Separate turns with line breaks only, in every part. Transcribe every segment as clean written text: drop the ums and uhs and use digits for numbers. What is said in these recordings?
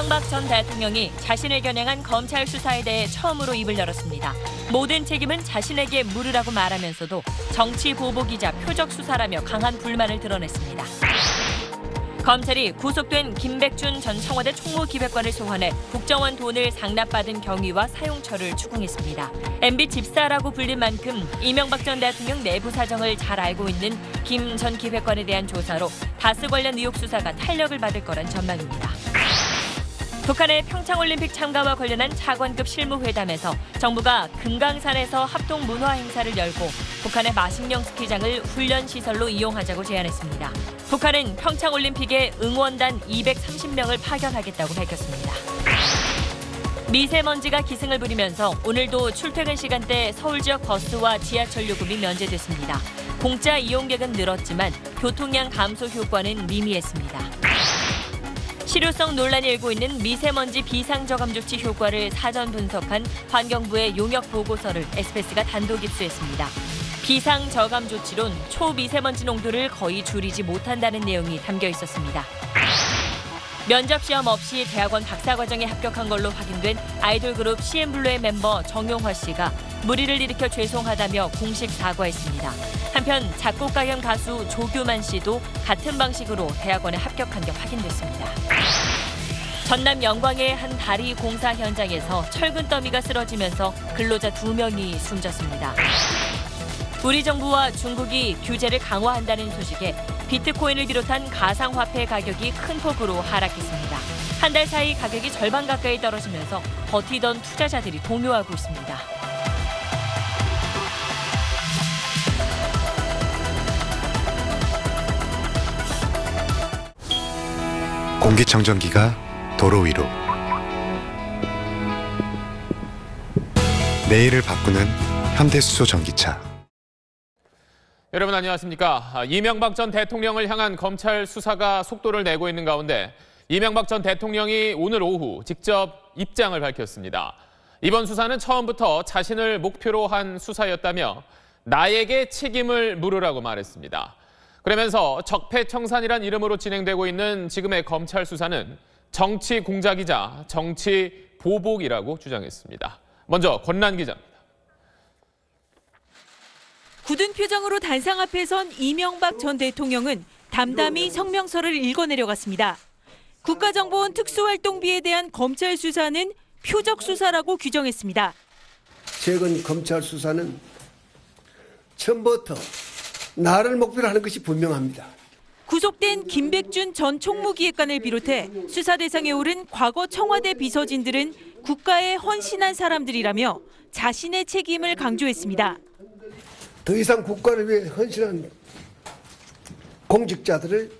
이명박 전 대통령이 자신을 겨냥한 검찰 수사에 대해 처음으로 입을 열었습니다. 모든 책임은 자신에게 물으라고 말하면서도 정치 보복이자 표적 수사라며 강한 불만을 드러냈습니다. 검찰이 구속된 김백준 전 청와대 총무기획관을 소환해 국정원 돈을 상납받은 경위와 사용처를 추궁했습니다. MB 집사라고 불린 만큼 이명박 전 대통령 내부 사정을 잘 알고 있는 김 전 기획관에 대한 조사로 다스 관련 의혹 수사가 탄력을 받을 거란 전망입니다. 북한의 평창올림픽 참가와 관련한 차관급 실무회담에서 정부가 금강산에서 합동 문화 행사를 열고 북한의 마식령 스키장을 훈련시설로 이용하자고 제안했습니다. 북한은 평창올림픽에 응원단 230명을 파견하겠다고 밝혔습니다. 미세먼지가 기승을 부리면서 오늘도 출퇴근 시간대 서울 지역 버스와 지하철 요금이 면제됐습니다. 공짜 이용객은 늘었지만 교통량 감소 효과는 미미했습니다. 실효성 논란이 일고 있는 미세먼지 비상저감 조치 효과를 사전 분석한 환경부의 용역 보고서를 SBS가 단독 입수했습니다. 비상저감 조치론 초미세먼지 농도를 거의 줄이지 못한다는 내용이 담겨 있었습니다. 면접 시험 없이 대학원 박사과정에 합격한 걸로 확인된 아이돌 그룹 CN블루의 멤버 정용화 씨가 무리를 일으켜 죄송하다며 공식 사과했습니다. 한편 작곡가 겸 가수 조규만 씨도 같은 방식으로 대학원에 합격한 게 확인됐습니다. 전남 영광의 한 다리 공사 현장에서 철근 더미가 쓰러지면서 근로자 2명이 숨졌습니다. 우리 정부와 중국이 규제를 강화한다는 소식에 비트코인을 비롯한 가상화폐 가격이 큰 폭으로 하락했습니다. 한 달 사이 가격이 절반 가까이 떨어지면서 버티던 투자자들이 동요하고 있습니다.
공기청정기가 도로 위로. 내일을 바꾸는 현대수소 전기차.
여러분 안녕하십니까. 이명박 전 대통령을 향한 검찰 수사가 속도를 내고 있는 가운데 이명박 전 대통령이 오늘 오후 직접 입장을 밝혔습니다. 이번 수사는 처음부터 자신을 목표로 한 수사였다며 나에게 책임을 물으라고 말했습니다. 그러면서 적폐청산이란 이름으로 진행되고 있는 지금의 검찰 수사는 정치 공작이자 정치 보복이라고 주장했습니다. 먼저 권란 기자입니다.
굳은 표정으로 단상 앞에 선 이명박 전 대통령은 담담히 성명서를 읽어내려갔습니다. 국가정보원 특수활동비에 대한 검찰 수사는 표적 수사라고 규정했습니다.
최근 검찰 수사는 처음부터 나를 목표로 하는 것이 분명합니다.
구속된 김백준 전 총무기획관을 비롯해 수사 대상에 오른 과거 청와대 비서진들은 국가에 헌신한 사람들이라며 자신의 책임을 강조했습니다.
더 이상 국가를 위해 헌신한 공직자들을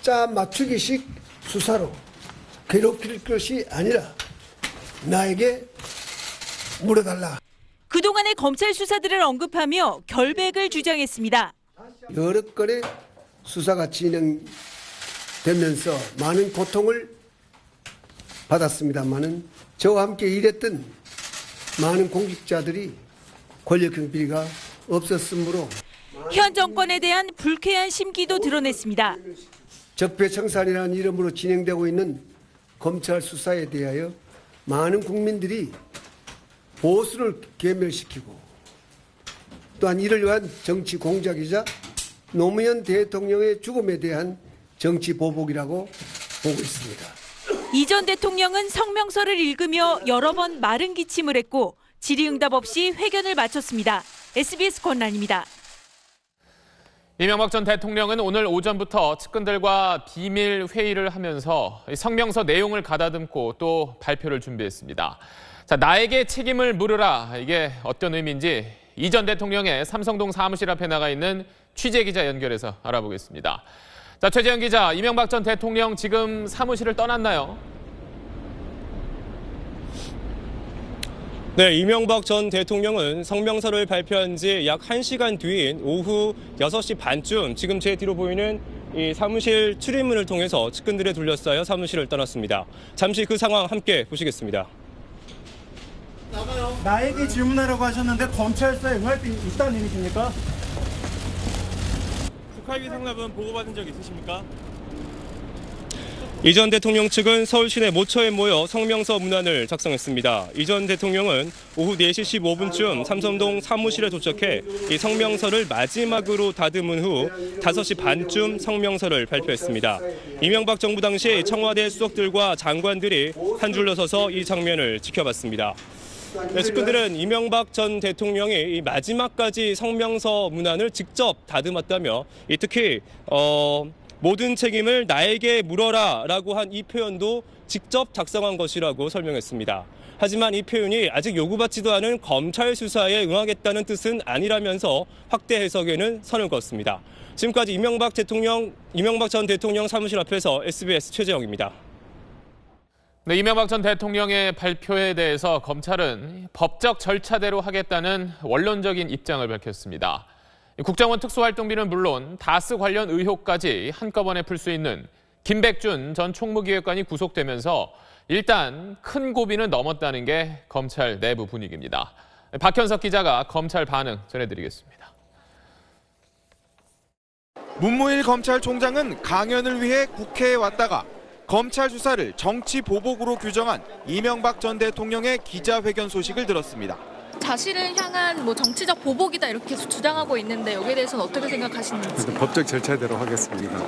짜 맞추기식 수사로 괴롭힐 것이 아니라 나에게 물어달라.
그동안의 검찰 수사들을 언급하며 결백을 주장했습니다.
여러 건의 수사가 진행되면서 많은 고통을 받았습니다마는 저와 함께 일했던 많은 공직자들이 권력형 비리가 없었으므로
현 정권에 대한 불쾌한 심기도 드러냈습니다.
적폐청산이라는 이름으로 진행되고 있는 검찰 수사에 대하여 많은 국민들이 보수를 괴멸시키고 또한 이를 위한 정치 공작이자 노무현 대통령의 죽음에 대한 정치 보복이라고 보고 있습니다.
이 전 대통령은 성명서를 읽으며 여러 번 마른 기침을 했고 질의응답 없이 회견을 마쳤습니다. SBS 권란입니다.
이명박 전 대통령은 오늘 오전부터 측근들과 비밀 회의를 하면서 성명서 내용을 가다듬고 또 발표를 준비했습니다. 자, 나에게 책임을 물으라. 이게 어떤 의미인지 이 전 대통령의 삼성동 사무실 앞에 나가 있는 취재기자 연결해서 알아보겠습니다. 자, 최재현 기자, 이명박 전 대통령 지금 사무실을 떠났나요?
네, 이명박 전 대통령은 성명서를 발표한 지 약 1시간 뒤인 오후 6시 반쯤 지금 제 뒤로 보이는 이 사무실 출입문을 통해서 측근들에 둘러싸여 사무실을 떠났습니다. 잠시 그 상황 함께 보시겠습니다.
나에게 질문하라고 하셨는데 검찰 수사에 응할 수 있다는 의미십니까?
국회비 상납은 보고받은 적 있으십니까?
이 전 대통령 측은 서울 시내 모처에 모여 성명서 문안을 작성했습니다. 이 전 대통령은 오후 4시 15분쯤 삼성동 사무실에 도착해 이 성명서를 마지막으로 다듬은 후 5시 반쯤 성명서를 발표했습니다. 이명박 정부 당시 청와대 수석들과 장관들이 한 줄로 서서 이 장면을 지켜봤습니다. 측근들은 이명박 전 대통령이 이 마지막까지 성명서 문안을 직접 다듬었다며 특히 모든 책임을 나에게 물어라 라고 한 이 표현도 직접 작성한 것이라고 설명했습니다. 하지만 이 표현이 아직 요구받지도 않은 검찰 수사에 응하겠다는 뜻은 아니라면서 확대 해석에는 선을 그었습니다. 지금까지 이명박 전 대통령 사무실 앞에서 SBS 최재영입니다.
네, 이명박 전 대통령의 발표에 대해서 검찰은 법적 절차대로 하겠다는 원론적인 입장을 밝혔습니다. 국정원 특수활동비는 물론 다스 관련 의혹까지 한꺼번에 풀 수 있는 김백준 전 총무기획관이 구속되면서 일단 큰 고비는 넘었다는 게 검찰 내부 분위기입니다. 박현석 기자가 검찰 반응 전해드리겠습니다.
문무일 검찰총장은 강연을 위해 국회에 왔다가 검찰 수사를 정치 보복으로 규정한 이명박 전 대통령의 기자회견 소식을 들었습니다.
자신을 향한 정치적 보복이다 이렇게 주장하고 있는데 여기에 대해서는 어떻게 생각하시는지.
법적 절차대로 하겠습니다.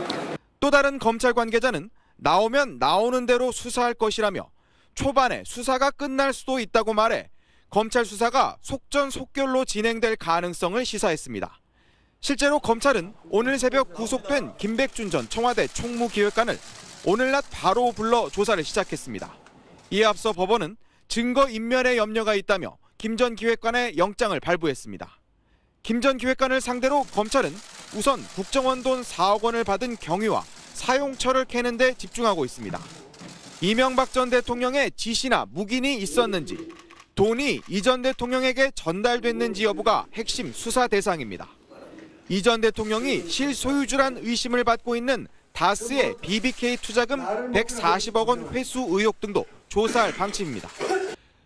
또 다른 검찰 관계자는 나오면 나오는 대로 수사할 것이라며 초반에 수사가 끝날 수도 있다고 말해 검찰 수사가 속전속결로 진행될 가능성을 시사했습니다. 실제로 검찰은 오늘 새벽 구속된 김백준 전 청와대 총무기획관을 오늘 낮 바로 불러 조사를 시작했습니다. 이에 앞서 법원은 증거 인멸에 염려가 있다며 김 전 기획관의 영장을 발부했습니다. 김 전 기획관을 상대로 검찰은 우선 국정원 돈 4억 원을 받은 경위와 사용처를 캐는 데 집중하고 있습니다. 이명박 전 대통령의 지시나 묵인이 있었는지, 돈이 이 전 대통령에게 전달됐는지 여부가 핵심 수사 대상입니다. 이 전 대통령이 실소유주란 의심을 받고 있는 다스의 BBK 투자금 140억 원 회수 의혹 등도 조사할 방침입니다.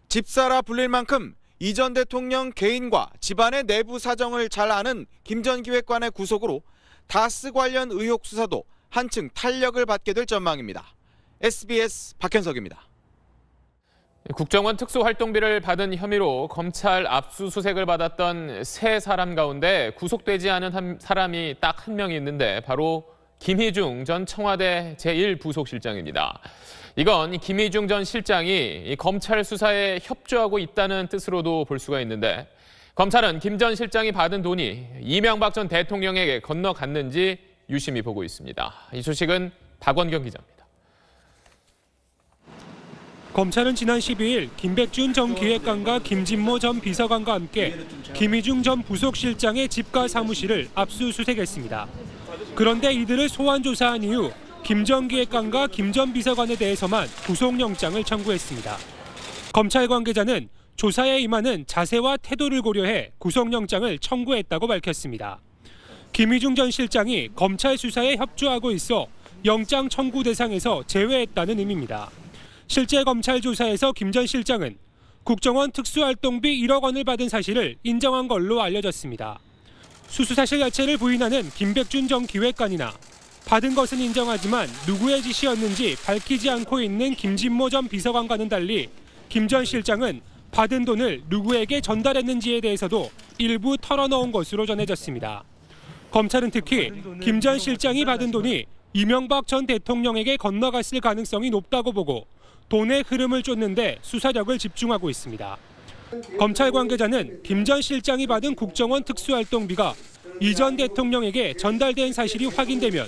집사라 불릴 만큼 이 전 대통령 개인과 집안의 내부 사정을 잘 아는 김 전 기획관의 구속으로 다스 관련 의혹 수사도 한층 탄력을 받게 될 전망입니다. SBS 박현석입니다.
국정원 특수활동비를 받은 혐의로 검찰 압수수색을 받았던 3사람 가운데 구속되지 않은 사람이 딱 한 명이 있는데 바로 김희중 전 청와대 제1부속실장입니다. 이건 김희중 전 실장이 검찰 수사에 협조하고 있다는 뜻으로도 볼 수가 있는데 검찰은 김 전 실장이 받은 돈이 이명박 전 대통령에게 건너갔는지 유심히 보고 있습니다. 이 소식은 박원경 기자입니다.
검찰은 지난 12일 김백준 전 기획관과 김진모 전 비서관과 함께 김희중 전 부속실장의 집과 사무실을 압수수색했습니다. 그런데 이들을 소환 조사한 이후 김 전 기획관과 김 전 비서관에 대해서만 구속영장을 청구했습니다. 검찰 관계자는 조사에 임하는 자세와 태도를 고려해 구속영장을 청구했다고 밝혔습니다. 김희중 전 실장이 검찰 수사에 협조하고 있어 영장 청구 대상에서 제외했다는 의미입니다. 실제 검찰 조사에서 김 전 실장은 국정원 특수활동비 1억 원을 받은 사실을 인정한 걸로 알려졌습니다. 수수 사실 자체를 부인하는 김백준 전 기획관이나 받은 것은 인정하지만 누구의 지시였는지 밝히지 않고 있는 김진모 전 비서관과는 달리 김 전 실장은 받은 돈을 누구에게 전달했는지에 대해서도 일부 털어놓은 것으로 전해졌습니다. 검찰은 특히 김 전 실장이 받은 돈이 이명박 전 대통령에게 건너갔을 가능성이 높다고 보고 돈의 흐름을 쫓는데 수사력을 집중하고 있습니다. 검찰 관계자는 김 전 실장이 받은 국정원 특수활동비가 이 전 대통령에게 전달된 사실이 확인되면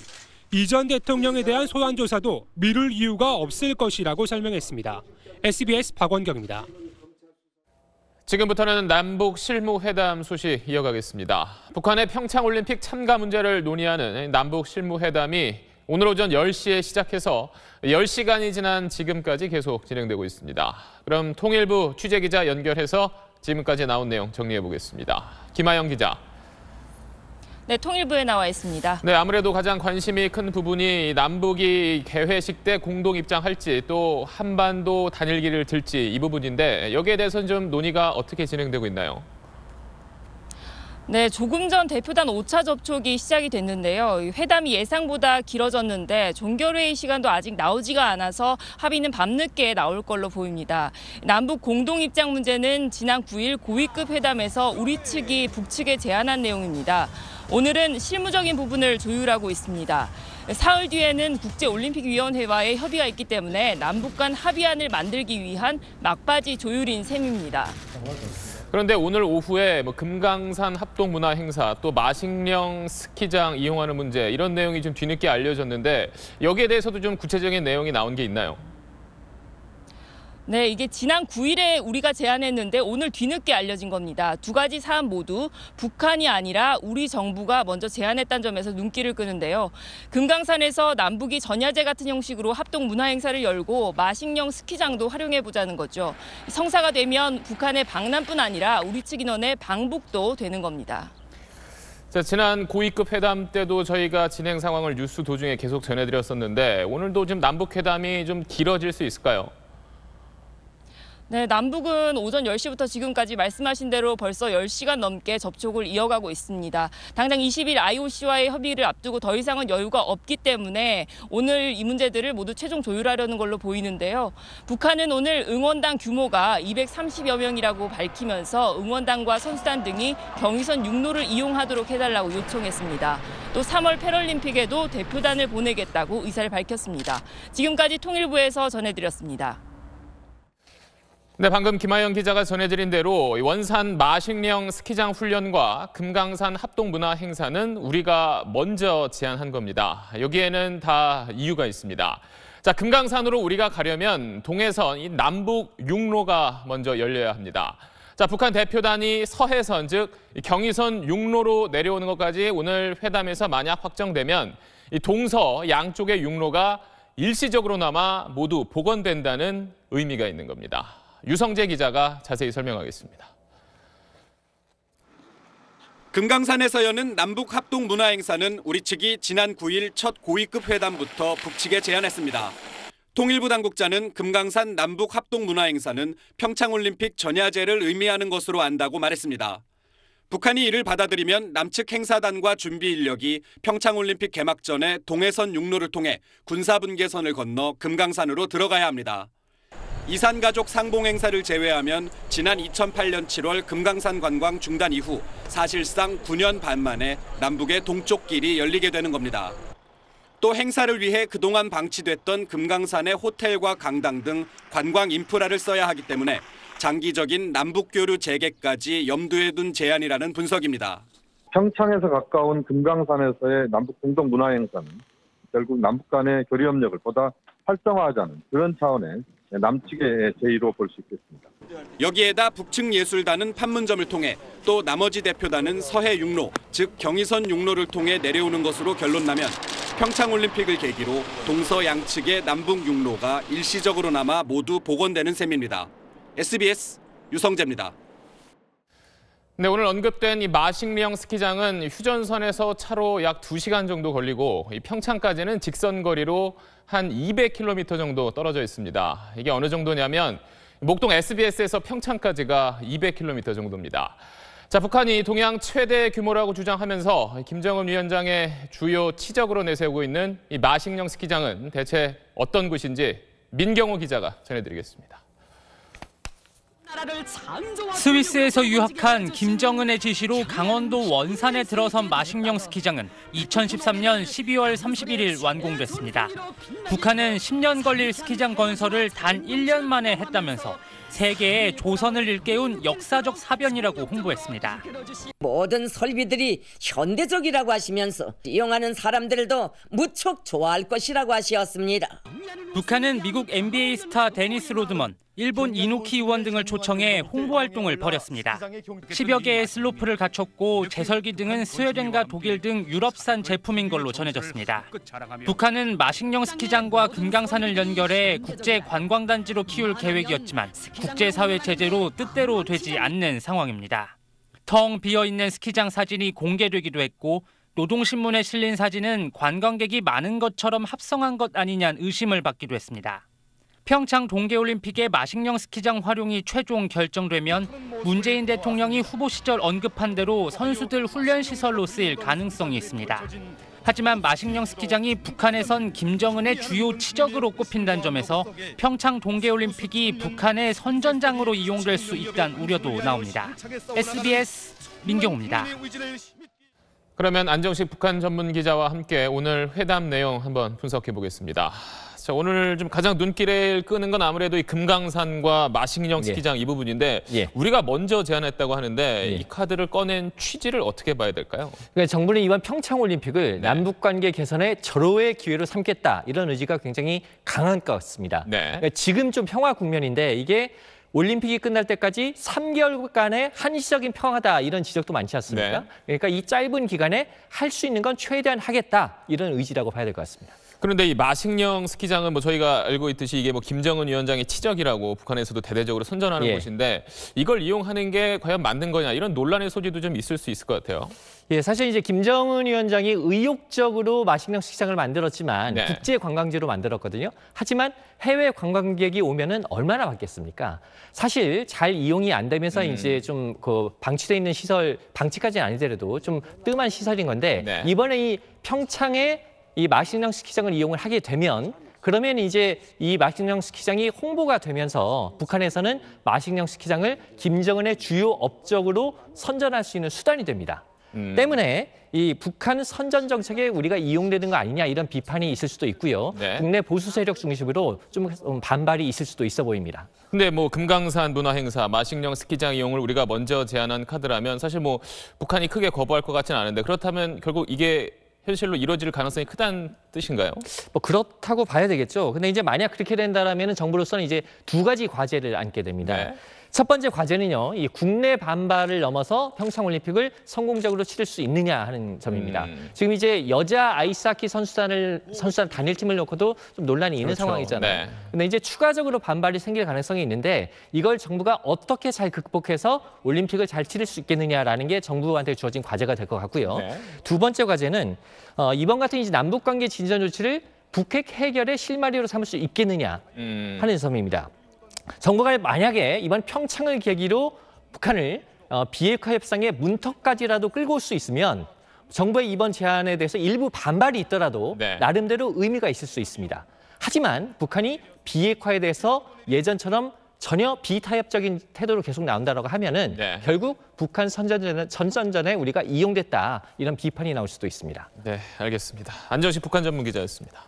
이 전 대통령에 대한 소환 조사도 미룰 이유가 없을 것이라고 설명했습니다. SBS 박원경입니다.
지금부터는 남북 실무회담 소식 이어가겠습니다. 북한의 평창올림픽 참가 문제를 논의하는 남북 실무회담이 오늘 오전 10시에 시작해서 10시간이 지난 지금까지 계속 진행되고 있습니다. 그럼 통일부 취재기자 연결해서 지금까지 나온 내용 정리해 보겠습니다. 김하영 기자.
네, 통일부에 나와 있습니다.
네, 아무래도 가장 관심이 큰 부분이 남북이 개회식 때 공동 입장할지 또 한반도 단일기를 들지 이 부분인데 여기에 대해서는 좀 논의가 어떻게 진행되고 있나요?
네, 조금 전 대표단 5차 접촉이 시작이 됐는데요. 회담이 예상보다 길어졌는데 종결회의 시간도 아직 나오지가 않아서 합의는 밤늦게 나올 걸로 보입니다. 남북 공동 입장 문제는 지난 9일 고위급 회담에서 우리 측이 북측에 제안한 내용입니다. 오늘은 실무적인 부분을 조율하고 있습니다. 사흘 뒤에는 국제올림픽위원회와의 협의가 있기 때문에 남북 간 합의안을 만들기 위한 막바지 조율인 셈입니다.
그런데 오늘 오후에 금강산 합동문화 행사, 또 마식령 스키장 이용하는 문제, 이런 내용이 좀 뒤늦게 알려졌는데 여기에 대해서도 좀 구체적인 내용이 나온 게 있나요?
네, 이게 지난 9일에 우리가 제안했는데 오늘 뒤늦게 알려진 겁니다. 두 가지 사안 모두 북한이 아니라 우리 정부가 먼저 제안했다는 점에서 눈길을 끄는데요. 금강산에서 남북이 전야제 같은 형식으로 합동 문화 행사를 열고 마식령 스키장도 활용해보자는 거죠. 성사가 되면 북한의 방남뿐 아니라 우리 측 인원의 방북도 되는 겁니다.
자, 지난 고위급 회담 때도 저희가 진행 상황을 뉴스 도중에 계속 전해드렸었는데 오늘도 지금 남북 회담이 좀 길어질 수 있을까요?
네, 남북은 오전 10시부터 지금까지 말씀하신 대로 벌써 10시간 넘게 접촉을 이어가고 있습니다. 당장 20일 IOC와의 협의를 앞두고 더 이상은 여유가 없기 때문에 오늘 이 문제들을 모두 최종 조율하려는 걸로 보이는데요. 북한은 오늘 응원당 규모가 230여 명이라고 밝히면서 응원당과 선수단 등이 경의선 육로를 이용하도록 해달라고 요청했습니다. 또 3월 패럴림픽에도 대표단을 보내겠다고 의사를 밝혔습니다. 지금까지 통일부에서 전해드렸습니다.
네, 방금 김하영 기자가 전해드린 대로 원산 마식령 스키장 훈련과 금강산 합동문화 행사는 우리가 먼저 제안한 겁니다. 여기에는 다 이유가 있습니다. 자, 금강산으로 우리가 가려면 동해선 이 남북 육로가 먼저 열려야 합니다. 자, 북한 대표단이 서해선, 즉 경의선 육로로 내려오는 것까지 오늘 회담에서 만약 확정되면 이 동서 양쪽의 육로가 일시적으로나마 모두 복원된다는 의미가 있는 겁니다. 유성재 기자가 자세히 설명하겠습니다.
금강산에서 여는 남북 합동 문화 행사는 우리 측이 지난 9일 첫 고위급 회담부터 북측에 제안했습니다. 통일부 당국자는 금강산 남북 합동 문화 행사는 평창올림픽 전야제를 의미하는 것으로 안다고 말했습니다. 북한이 이를 받아들이면 남측 행사단과 준비 인력이 평창올림픽 개막 전에 동해선 육로를 통해 군사분계선을 건너 금강산으로 들어가야 합니다. 이산가족 상봉 행사를 제외하면 지난 2008년 7월 금강산 관광 중단 이후 사실상 9년 반 만에 남북의 동쪽 길이 열리게 되는 겁니다. 또 행사를 위해 그동안 방치됐던 금강산의 호텔과 강당 등 관광 인프라를 써야 하기 때문에 장기적인 남북교류 재개까지 염두에 둔 제안이라는 분석입니다.
평창에서 가까운 금강산에서의 남북 공동 문화 행사는 결국 남북 간의 교류 협력을 보다 활성화하자는 그런 차원의 남측의 제의로 볼 수 있겠습니다.
여기에다 북측 예술단은 판문점을 통해 또 나머지 대표단은 서해 육로, 즉 경의선 육로를 통해 내려오는 것으로 결론나면 평창올림픽을 계기로 동서 양측의 남북 육로가 일시적으로나마 모두 복원되는 셈입니다. SBS 유성재입니다.
네, 오늘 언급된 이 마식령 스키장은 휴전선에서 차로 약 2시간 정도 걸리고 이 평창까지는 직선 거리로 한 200km 정도 떨어져 있습니다. 이게 어느 정도냐면 목동 SBS에서 평창까지가 200km 정도입니다. 자, 북한이 동양 최대 규모라고 주장하면서 김정은 위원장의 주요 치적으로 내세우고 있는 이 마식령 스키장은 대체 어떤 곳인지 민경호 기자가 전해드리겠습니다.
스위스에서 유학한 김정은의 지시로 강원도 원산에 들어선 마식령 스키장은 2013년 12월 31일 완공됐습니다. 북한은 10년 걸릴 스키장 건설을 단 1년 만에 했다면서 세계에 조선을 일깨운 역사적 사변이라고 홍보했습니다.
모든 설비들이 현대적이라고 하시면서 이용하는 사람들도 무척 좋아할 것이라고 하셨습니다.
북한은 미국 NBA 스타 데니스 로드먼, 일본 이노키 의원 등을 초청해 홍보 활동을 벌였습니다. 10여 개의 슬로프를 갖췄고 제설기 등은 스웨덴과 독일 등 유럽산 제품인 걸로 전해졌습니다. 북한은 마식령 스키장과 금강산을 연결해 국제 관광단지로 키울 계획이었지만 국제사회 제재로 뜻대로 되지 않는 상황입니다. 텅 비어있는 스키장 사진이 공개되기도 했고 노동신문에 실린 사진은 관광객이 많은 것처럼 합성한 것 아니냐는 의심을 받기도 했습니다. 평창 동계올림픽의 마식령 스키장 활용이 최종 결정되면 문재인 대통령이 후보 시절 언급한 대로 선수들 훈련 시설로 쓰일 가능성이 있습니다. 하지만 마식령 스키장이 북한에선 김정은의 주요 치적으로 꼽힌다는 점에서 평창 동계올림픽이 북한의 선전장으로 이용될 수 있다는 우려도 나옵니다. SBS 민경우입니다.
그러면 안정식 북한 전문 기자와 함께 오늘 회담 내용 한번 분석해 보겠습니다. 자, 오늘 좀 가장 눈길을 끄는 건 아무래도 이 금강산과 마식령 스키장 이 부분인데 우리가 먼저 제안했다고 하는데 이 카드를 꺼낸 취지를 어떻게 봐야 될까요?
그러니까 정부는 이번 평창올림픽을 남북관계 개선의 절호의 기회로 삼겠다 이런 의지가 굉장히 강한 것 같습니다. 그러니까 지금 좀 평화 국면인데 이게 올림픽이 끝날 때까지 3개월간의 한시적인 평화다 이런 지적도 많지 않습니까? 그러니까 이 짧은 기간에 할 수 있는 건 최대한 하겠다 이런 의지라고 봐야 될 것 같습니다.
그런데 이 마식령 스키장은 뭐 저희가 알고 있듯이 이게 뭐 김정은 위원장의 치적이라고 북한에서도 대대적으로 선전하는 곳인데 이걸 이용하는 게 과연 맞는 거냐 이런 논란의 소지도 좀 있을 수 있을 것 같아요.
사실 이제 김정은 위원장이 의욕적으로 마식령 스키장을 만들었지만 국제 관광지로 만들었거든요. 하지만 해외 관광객이 오면은 얼마나 받겠습니까? 사실 잘 이용이 안 되면서 이제 좀 그 방치돼 있는 시설, 방치까지는 아니더라도 좀 뜸한 시설인 건데 이번에 이 평창에 이 마식령 스키장을 이용을 하게 되면 그러면 이제 이 마식령 스키장이 홍보가 되면서 북한에서는 마식령 스키장을 김정은의 주요 업적으로 선전할 수 있는 수단이 됩니다. 때문에 이 북한 선전 정책에 우리가 이용되는 거 아니냐 이런 비판이 있을 수도 있고요. 국내 보수 세력 중심으로 좀 반발이 있을 수도 있어 보입니다.
근데 뭐 금강산 문화 행사, 마식령 스키장 이용을 우리가 먼저 제안한 카드라면 사실 뭐 북한이 크게 거부할 것 같지는 않은데 그렇다면 결국 이게 현실로 이루어질 가능성이 크다는 뜻인가요?
뭐 그렇다고 봐야 되겠죠. 근데 이제 만약 그렇게 된다라면 정부로서는 이제 두 가지 과제를 안게 됩니다. 첫 번째 과제는요, 이 국내 반발을 넘어서 평창올림픽을 성공적으로 치를 수 있느냐 하는 점입니다. 지금 이제 여자 아이스하키 선수단 단일팀을 놓고도 좀 논란이 있는 상황이잖아요. 근데 이제 추가적으로 반발이 생길 가능성이 있는데 이걸 정부가 어떻게 잘 극복해서 올림픽을 잘 치를 수 있겠느냐라는 게 정부한테 주어진 과제가 될 것 같고요. 두 번째 과제는 이번 같은 이제 남북관계 진전 조치를 북핵 해결의 실마리로 삼을 수 있겠느냐 하는 점입니다. 정부가 만약에 이번 평창을 계기로 북한을 비핵화 협상의 문턱까지라도 끌고 올 수 있으면 정부의 이번 제안에 대해서 일부 반발이 있더라도 나름대로 의미가 있을 수 있습니다. 하지만 북한이 비핵화에 대해서 예전처럼 전혀 비타협적인 태도로 계속 나온다고 하면은 결국 북한 선전전에 우리가 이용됐다 이런 비판이 나올 수도 있습니다.
네, 알겠습니다. 안정식 북한 전문 기자였습니다.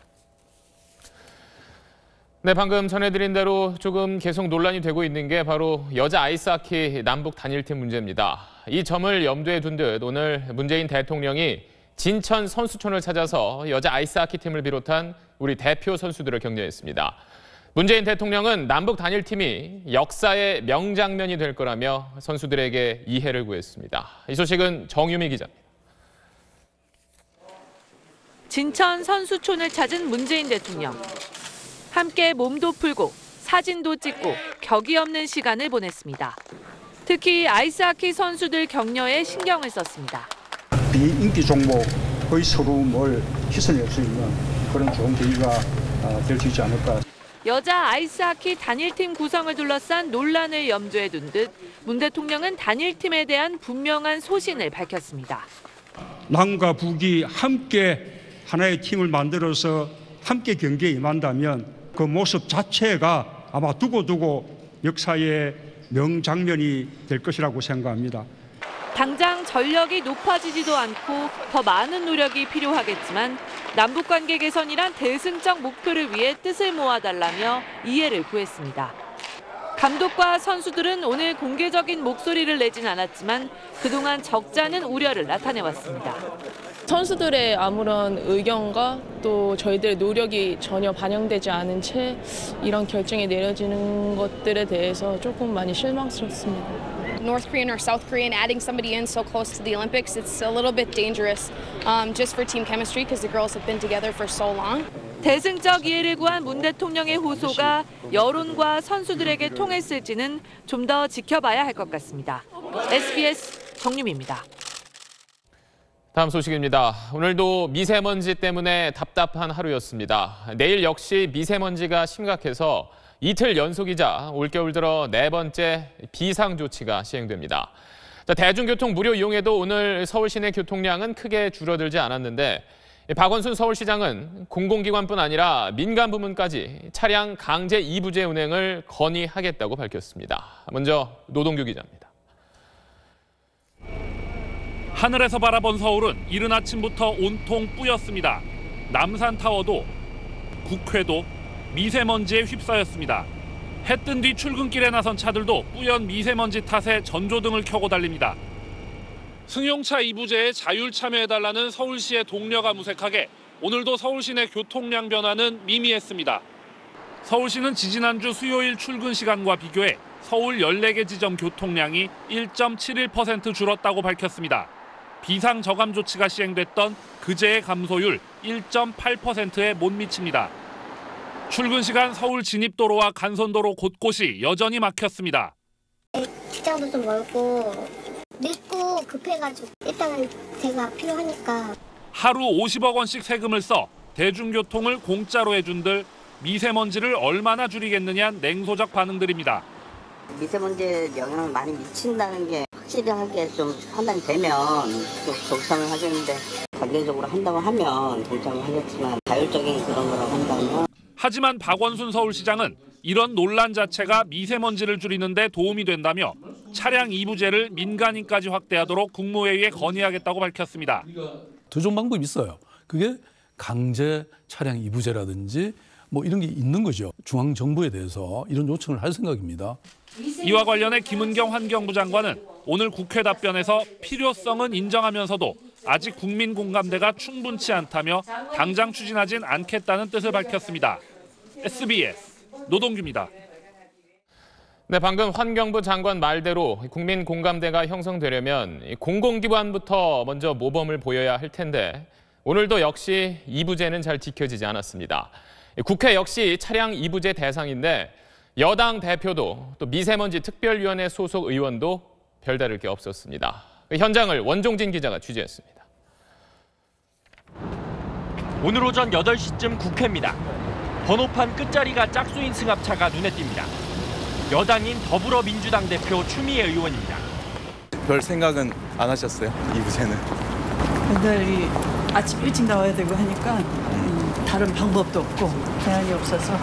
네, 방금 전해드린 대로 조금 계속 논란이 되고 있는 게 바로 여자 아이스하키 남북 단일팀 문제입니다. 이 점을 염두에 둔 듯 오늘 문재인 대통령이 진천 선수촌을 찾아서 여자 아이스하키 팀을 비롯한 우리 대표 선수들을 격려했습니다. 문재인 대통령은 남북 단일팀이 역사의 명장면이 될 거라며 선수들에게 이해를 구했습니다. 이 소식은 정유미 기자입니다.
진천 선수촌을 찾은 문재인 대통령. 함께 몸도 풀고 사진도 찍고 격이 없는 시간을 보냈습니다. 특히 아이스하키 선수들 격려에 신경을 썼습니다.
비인기 종목 거의 서러움을 희선할 수 있는 그런 좋은 계기가 될 수 있지 않을까.
여자 아이스하키 단일팀 구성을 둘러싼 논란을 염두에 둔 듯 문 대통령은 단일팀에 대한 분명한 소신을 밝혔습니다.
남과 북이 함께 하나의 팀을 만들어서 함께 경기에 임한다면 그 모습 자체가 아마 두고두고 역사의 명장면이 될 것이라고 생각합니다.
당장 전력이 높아지지도 않고 더 많은 노력이 필요하겠지만 남북관계 개선이란 대승적 목표를 위해 뜻을 모아달라며 이해를 구했습니다. 감독과 선수들은 오늘 공개적인 목소리를 내진 않았지만 그동안 적잖은 우려를 나타내왔습니다.
선수들의 아무런 의견과 또 저희들의 노력이 전혀 반영되지 않은 채 이런 결정이 내려지는 것들에 대해서 조금 많이 실망스럽습니다.
North Korean or South Korean adding somebody in so close to the Olympics, it's a little bit dangerous just for team chemistry because the girls have been together for so long.
대승적 이해를 구한 문 대통령의 호소가 여론과 선수들에게 통했을지는 좀 더 지켜봐야 할 것 같습니다. SBS 정유미입니다.
다음 소식입니다. 오늘도 미세먼지 때문에 답답한 하루였습니다. 내일 역시 미세먼지가 심각해서 이틀 연속이자 올겨울 들어 4번째 비상조치가 시행됩니다. 대중교통 무료 이용에도 오늘 서울 시내 교통량은 크게 줄어들지 않았는데 박원순 서울시장은 공공기관뿐 아니라 민간 부문까지 차량 강제 2부제 운행을 건의하겠다고 밝혔습니다. 먼저 노동규 기자입니다.
하늘에서 바라본 서울은 이른 아침부터 온통 뿌였습니다. 남산타워도 국회도 미세먼지에 휩싸였습니다. 해 뜬 뒤 출근길에 나선 차들도 뿌연 미세먼지 탓에 전조등을 켜고 달립니다. 승용차 2부제에 자율 참여해달라는 서울시의 독려가 무색하게 오늘도 서울 시내 교통량 변화는 미미했습니다. 서울시는 지지난주 수요일 출근 시간과 비교해 서울 14개 지점 교통량이 1.71% 줄었다고 밝혔습니다. 비상 저감 조치가 시행됐던 그제의 감소율 1.8%에 못 미칩니다. 출근 시간 서울 진입도로와 간선도로 곳곳이 여전히 막혔습니다.
직장도 좀 멀고 늦고 급해가지고 일단은 제가 필요하니까.
하루 50억 원씩 세금을 써 대중교통을 공짜로 해준들 미세먼지를 얼마나 줄이겠느냐는 냉소적 반응들입니다.
미세먼지에 영향을 많이 미친다는 게 확실하게 좀 판단이 되면 좀 동참을 하겠는데 단계적으로 한다고 하면 동참을 하겠지만 자율적인 그런 거라고 한다면.
하지만 박원순 서울시장은 이런 논란 자체가 미세먼지를 줄이는 데 도움이 된다며 차량 2부제를 민간인까지 확대하도록 국무회의에 건의하겠다고 밝혔습니다.
두 종 방법이 있어요. 그게 강제 차량 2부제라든지 뭐 이런 게 있는 거죠. 중앙정부에 대해서 이런 요청을 할 생각입니다.
이와 관련해 김은경 환경부 장관은 오늘 국회 답변에서 필요성은 인정하면서도 아직 국민 공감대가 충분치 않다며 당장 추진하진 않겠다는 뜻을 밝혔습니다. SBS 노동규입니다.
네, 방금 환경부 장관 말대로 국민 공감대가 형성되려면 공공기관부터 먼저 모범을 보여야 할 텐데 오늘도 역시 2부제는 잘 지켜지지 않았습니다. 국회 역시 차량 2부제 대상인데 여당 대표도 또 미세먼지 특별위원회 소속 의원도 별다를 게 없었습니다. 현장을 원종진 기자가 취재했습니다.
오늘 오전 8시쯤 국회입니다. 번호판 끝자리가 짝수인 승합차가 눈에 띕니다. 여당인 더불어민주당 대표 추미애 의원입니다.
별 생각은 안 하셨어요? 2부제는?
오늘 아침 일찍 나와야 되고 하니까 다른 방법도 없고 대안이 없어서.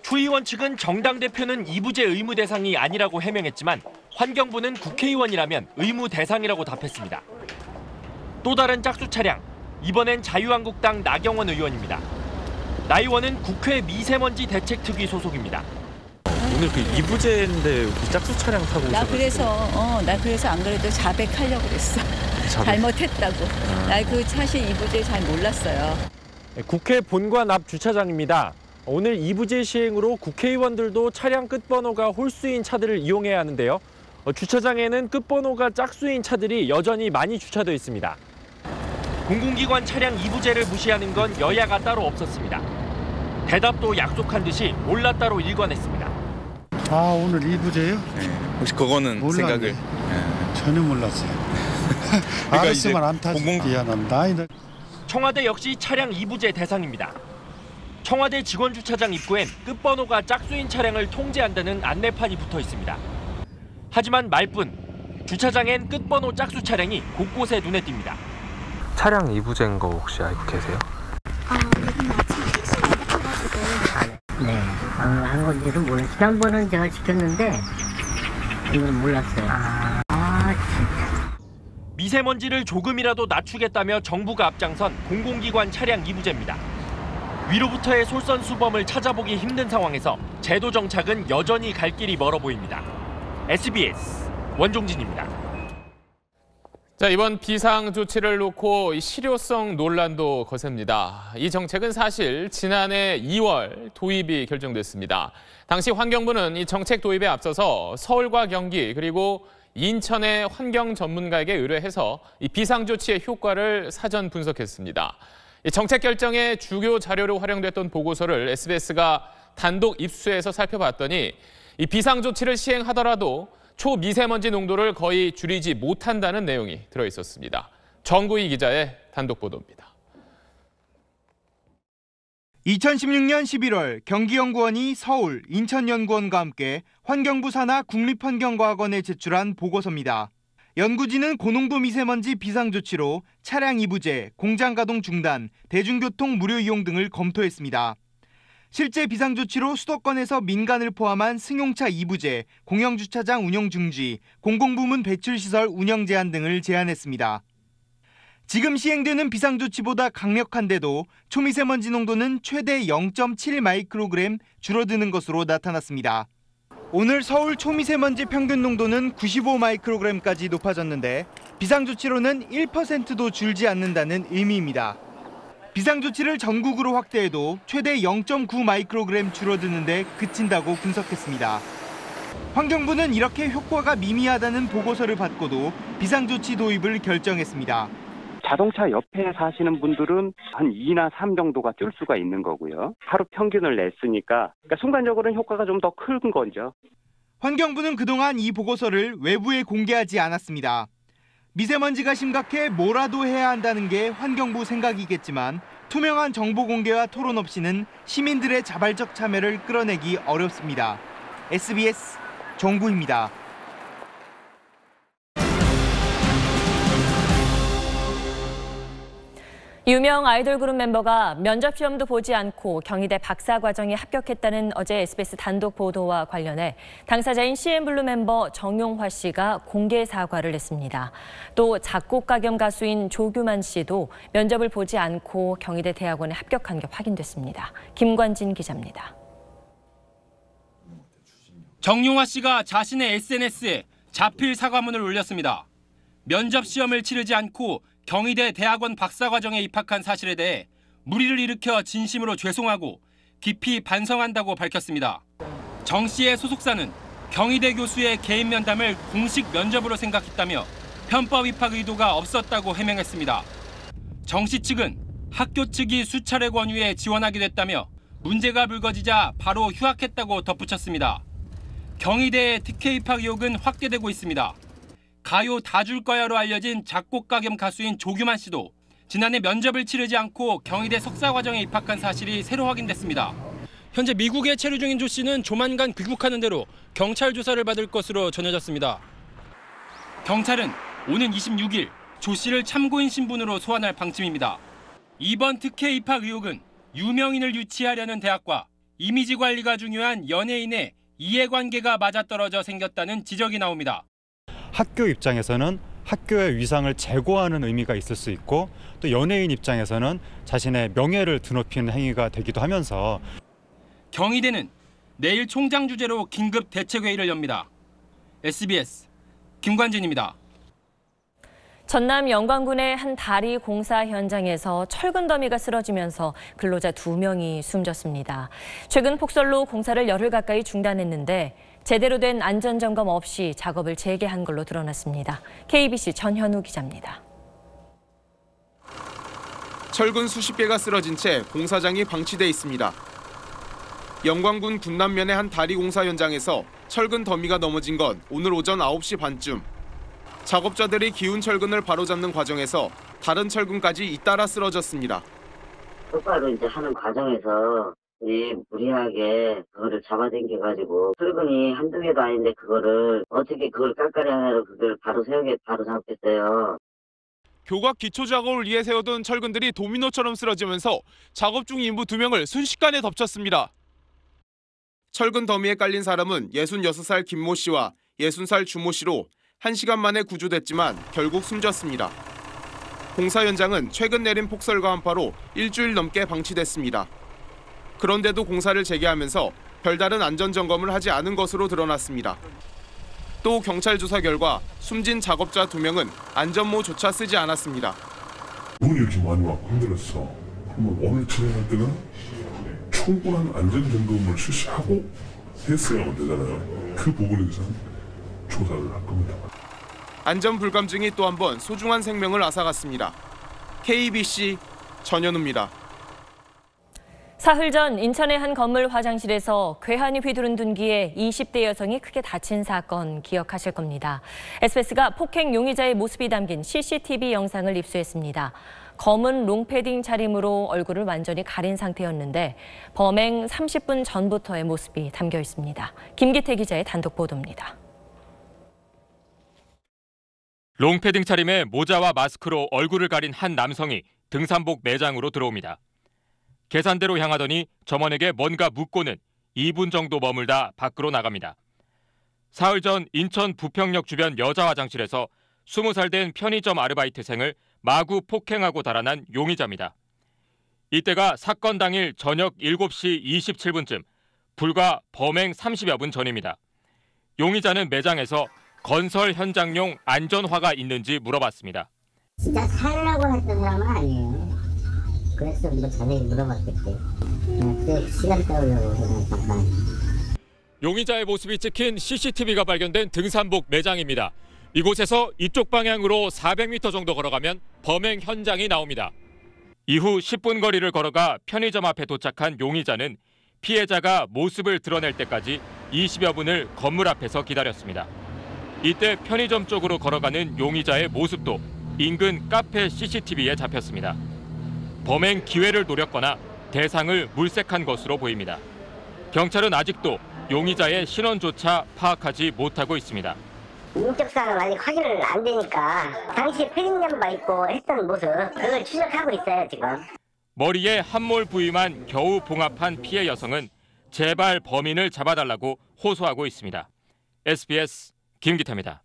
추 의원 측은 정당 대표는 2부제 의무 대상이 아니라고 해명했지만 환경부는 국회의원이라면 의무 대상이라고 답했습니다. 또 다른 짝수 차량, 이번엔 자유한국당 나경원 의원입니다. 나 의원은 국회 미세먼지 대책특위 소속입니다.
오늘 그 2부제인데 짝수 차량 타고
나 그래서 안 그래도 자백하려고 그랬어. 잘못했다고. 나 그 사실 2부제 잘 몰랐어요.
국회 본관 앞 주차장입니다. 오늘 2부제 시행으로 국회의원들도 차량 끝번호가 홀수인 차들을 이용해야 하는데요. 주차장에는 끝번호가 짝수인 차들이 여전히 많이 주차돼 있습니다. 공공기관 차량 2부제를 무시하는 건 여야가 따로 없었습니다. 대답도 약속한 듯이 몰랐다로 일관했습니다.
아, 오늘 2부제요?
네. 혹시 그거는
몰랐네.
생각을?
전혀 몰랐어요. 알았으면 안 타지. 미안합니다.
청와대 역시 차량 2부제 대상입니다. 청와대 직원 주차장 입구엔 끝번호가 짝수인 차량을 통제한다는 안내판이 붙어 있습니다. 하지만 말뿐, 주차장엔 끝번호 짝수 차량이 곳곳에 눈에 띕니다.
차량 2부제인 거 혹시 알고 계세요?
네, 한 건지도 몰라요. 지난번은 제가 지켰는데 오늘은 몰랐어요. 진짜.
미세먼지를 조금이라도 낮추겠다며 정부가 앞장선 공공기관 차량 2부제입니다. 위로부터의 솔선수범을 찾아보기 힘든 상황에서 제도 정착은 여전히 갈 길이 멀어 보입니다. SBS 원종진입니다.
자, 이번 비상조치를 놓고 실효성 논란도 거셉니다. 이 정책은 사실 지난해 2월 도입이 결정됐습니다. 당시 환경부는 이 정책 도입에 앞서서 서울과 경기 그리고 인천의 환경 전문가에게 의뢰해서 이 비상조치의 효과를 사전 분석했습니다. 이 정책 결정의 주요 자료로 활용됐던 보고서를 SBS가 단독 입수해서 살펴봤더니 이 비상조치를 시행하더라도 초미세먼지 농도를 거의 줄이지 못한다는 내용이 들어있었습니다. 정구희 기자의 단독 보도입니다.
2016년 11월 경기연구원이 서울, 인천연구원과 함께 환경부 산하 국립환경과학원에 제출한 보고서입니다. 연구진은 고농도 미세먼지 비상조치로 차량 이부제, 공장 가동 중단, 대중교통 무료 이용 등을 검토했습니다. 실제 비상조치로 수도권에서 민간을 포함한 승용차 이부제, 공영주차장 운영 중지, 공공부문 배출시설 운영 제한 등을 제안했습니다. 지금 시행되는 비상조치보다 강력한데도 초미세먼지 농도는 최대 0.7 마이크로그램 줄어드는 것으로 나타났습니다. 오늘 서울 초미세먼지 평균 농도는 95 마이크로그램까지 높아졌는데 비상조치로는 1%도 줄지 않는다는 의미입니다. 비상조치를 전국으로 확대해도 최대 0.9 마이크로그램 줄어드는데 그친다고 분석했습니다. 환경부는 이렇게 효과가 미미하다는 보고서를 받고도 비상조치 도입을 결정했습니다.
자동차 옆에 사시는 분들은 한 2나 3 정도가 뛸 수가 있는 거고요. 하루 평균을 냈으니까 순간적으로는 효과가 좀 더 큰 거죠.
환경부는 그동안 이 보고서를 외부에 공개하지 않았습니다. 미세먼지가 심각해 뭐라도 해야 한다는 게 환경부 생각이겠지만 투명한 정보 공개와 토론 없이는 시민들의 자발적 참여를 끌어내기 어렵습니다. SBS 정구입니다.
유명 아이돌 그룹 멤버가 면접 시험도 보지 않고 경희대 박사 과정에 합격했다는 어제 SBS 단독 보도와 관련해 당사자인 CN블루 멤버 정용화 씨가 공개 사과를 했습니다. 또 작곡가 겸 가수인 조규만 씨도 면접을 보지 않고 경희대 대학원에 합격한 게 확인됐습니다. 김관진 기자입니다.
정용화 씨가 자신의 SNS에 자필 사과문을 올렸습니다. 면접 시험을 치르지 않고 경희대 대학원 박사과정에 입학한 사실에 대해 물의를 일으켜 진심으로 죄송하고 깊이 반성한다고 밝혔습니다. 정 씨의 소속사는 경희대 교수의 개인 면담을 공식 면접으로 생각했다며 편법 입학 의도가 없었다고 해명했습니다. 정 씨 측은 학교 측이 수차례 권유해 지원하게 됐다며 문제가 불거지자 바로 휴학했다고 덧붙였습니다. 경희대의 특혜 입학 의혹은 확대되고 있습니다. 가요 다 줄 거야로 알려진 작곡가 겸 가수인 조규만 씨도 지난해 면접을 치르지 않고 경희대 석사과정에 입학한 사실이 새로 확인됐습니다. 현재 미국에 체류 중인 조 씨는 조만간 귀국하는 대로 경찰 조사를 받을 것으로 전해졌습니다. 경찰은 오는 26일 조 씨를 참고인 신분으로 소환할 방침입니다. 이번 특혜 입학 의혹은 유명인을 유치하려는 대학과 이미지 관리가 중요한 연예인의 이해관계가 맞아떨어져 생겼다는 지적이 나옵니다.
학교 입장에서는 학교의 위상을 제고하는 의미가 있을 수 있고 또 연예인 입장에서는 자신의 명예를 드높이는 행위가 되기도 하면서
경희대는 내일 총장 주재로 긴급 대책회의를 엽니다. SBS 김관진입니다.
전남 영광군의 한 다리 공사 현장에서 철근 더미가 쓰러지면서 근로자 2명이 숨졌습니다. 최근 폭설로 공사를 열흘 가까이 중단했는데 제대로 된 안전점검 없이 작업을 재개한 걸로 드러났습니다. KBC 전현우 기자입니다.
철근 수십 개가 쓰러진 채 공사장이 방치돼 있습니다. 영광군 군남면의 한 다리 공사 현장에서 철근 더미가 넘어진 건 오늘 오전 9시 반쯤. 작업자들이 기운 철근을 바로잡는 과정에서 다른 철근까지 잇따라 쓰러졌습니다.
똑바로 이제 하는 과정에서 무리하게 그거를 잡아당겨가지고 철근이 한두 개도 아닌데 그거를 어떻게 그걸 깔깔이 하나로 그걸 바로 세우게 바로 잡겠어요.
교각 기초 작업을 위해 세우던 철근들이 도미노처럼 쓰러지면서 작업 중 인부 2명을 순식간에 덮쳤습니다. 철근 더미에 깔린 사람은 66살 김모 씨와 60살 주모 씨로 1시간 만에 구조됐지만 결국 숨졌습니다. 공사 현장은 최근 내린 폭설과 한파로 일주일 넘게 방치됐습니다. 그런데도 공사를 재개하면서 별다른 안전점검을 하지 않은 것으로 드러났습니다. 또 경찰 조사 결과 숨진 작업자 2명은 안전모조차 쓰지 않았습니다.
문이 이렇게 많이 왔고 흔들었어. 그러면 오늘 진행할 때는 충분한 안전점검을 실시하고 했어야만 되잖아요. 그 부분에 대해서는 조사를 할 겁니다.
안전 불감증이 또 한 번 소중한 생명을 앗아갔습니다. KBC 전현우입니다.
사흘 전 인천의 한 건물 화장실에서 괴한이 휘두른 둔기에 20대 여성이 크게 다친 사건 기억하실 겁니다. SBS가 폭행 용의자의 모습이 담긴 CCTV 영상을 입수했습니다. 검은 롱패딩 차림으로 얼굴을 완전히 가린 상태였는데 범행 30분 전부터의 모습이 담겨 있습니다. 김기태 기자의 단독 보도입니다.
롱패딩 차림에 모자와 마스크로 얼굴을 가린 한 남성이 등산복 매장으로 들어옵니다. 계산대로 향하더니 점원에게 뭔가 묻고는 2분 정도 머물다 밖으로 나갑니다. 사흘 전 인천 부평역 주변 여자 화장실에서 20살 된 편의점 아르바이트생을 마구 폭행하고 달아난 용의자입니다. 이때가 사건 당일 저녁 7시 27분쯤, 불과 범행 30여 분 전입니다. 용의자는 매장에서 건설 현장용 안전화가 있는지 물어봤습니다.
진짜 살라고 했던 사람은 아니에요. 그래서 뭐 자세히 물어봤겠지. 그냥 시간 때우려고 그냥 잠깐.
용의자의 모습이 찍힌 CCTV가 발견된 등산복 매장입니다. 이곳에서 이쪽 방향으로 400m 정도 걸어가면 범행 현장이 나옵니다. 이후 10분 거리를 걸어가 편의점 앞에 도착한 용의자는 피해자가 모습을 드러낼 때까지 20여 분을 건물 앞에서 기다렸습니다. 이때 편의점 쪽으로 걸어가는 용의자의 모습도 인근 카페 CCTV에 잡혔습니다. 범행 기회를 노렸거나 대상을 물색한 것으로 보입니다. 경찰은 아직도 용의자의 신원조차 파악하지 못하고 있습니다.
인적사항은 아직 확인을 안 되니까 당시 패딩 잠바 입고 했던 모습 그걸 추적하고 있어요 지금.
머리에 함몰 부위만 겨우 봉합한 피해 여성은 제발 범인을 잡아달라고 호소하고 있습니다. SBS 김기태입니다.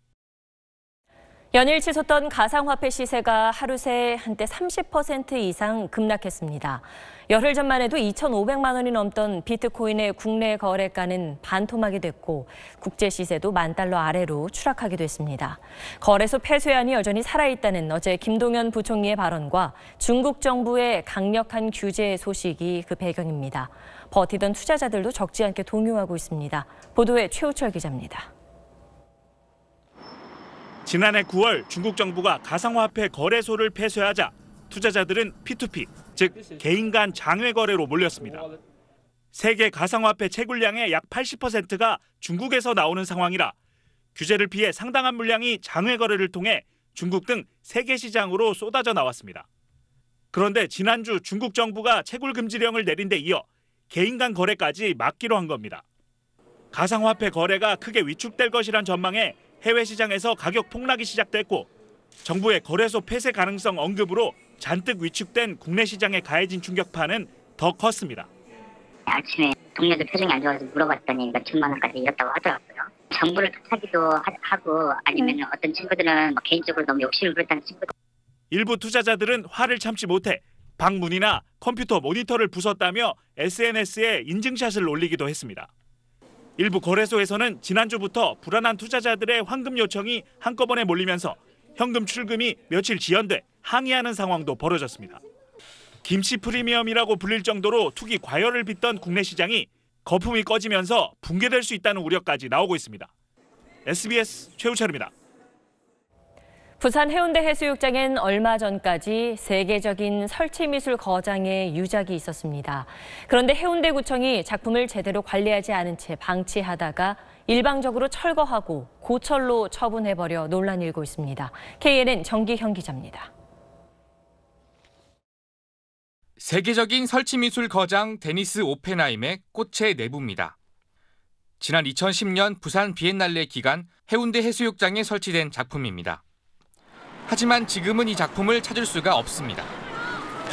연일 치솟던 가상화폐 시세가 하루 새 한때 30% 이상 급락했습니다. 열흘 전만 해도 2,500만 원이 넘던 비트코인의 국내 거래가는 반토막이 됐고 국제 시세도 $10,000 아래로 추락하기도 했습니다. 거래소 폐쇄안이 여전히 살아있다는 어제 김동연 부총리의 발언과 중국 정부의 강력한 규제 소식이 그 배경입니다. 버티던 투자자들도 적지 않게 동요하고 있습니다. 보도에 최우철 기자입니다.
지난해 9월 중국 정부가 가상화폐 거래소를 폐쇄하자 투자자들은 P2P, 즉 개인 간 장외 거래로 몰렸습니다. 세계 가상화폐 채굴량의 약 80%가 중국에서 나오는 상황이라 규제를 피해 상당한 물량이 장외 거래를 통해 중국 등 세계 시장으로 쏟아져 나왔습니다. 그런데 지난주 중국 정부가 채굴 금지령을 내린 데 이어 개인 간 거래까지 막기로 한 겁니다. 가상화폐 거래가 크게 위축될 것이란 전망에 해외 시장에서 가격 폭락이 시작됐고 정부의 거래소 폐쇄 가능성 언급으로 잔뜩 위축된 국내 시장에 가해진 충격파는 더 컸습니다.
아침에 동료들 표정이 안 좋아서 물어봤더니 몇 천만 원까지 잃었다고 하더라고요. 정부를 탓하기도 하고 아니면 어떤 친구들은 개인적으로 너무 욕심을 부렸다는 친구들.
일부 투자자들은 화를 참지 못해 방 문이나 컴퓨터 모니터를 부쉈다며 SNS에 인증샷을 올리기도 했습니다. 일부 거래소에서는 지난주부터 불안한 투자자들의 환금 요청이 한꺼번에 몰리면서 현금 출금이 며칠 지연돼 항의하는 상황도 벌어졌습니다. 김치 프리미엄이라고 불릴 정도로 투기 과열을 빚던 국내 시장이 거품이 꺼지면서 붕괴될 수 있다는 우려까지 나오고 있습니다. SBS 최우철입니다.
부산 해운대 해수욕장엔 얼마 전까지 세계적인 설치미술 거장의 유작이 있었습니다. 그런데 해운대구청이 작품을 제대로 관리하지 않은 채 방치하다가 일방적으로 철거하고 고철로 처분해버려 논란이 일고 있습니다. KNN 정기형 기자입니다.
세계적인 설치미술 거장 데니스 오펜하임의 꽃의 내부입니다. 지난 2010년 부산 비엔날레 기간 해운대 해수욕장에 설치된 작품입니다. 하지만 지금은 이 작품을 찾을 수가 없습니다.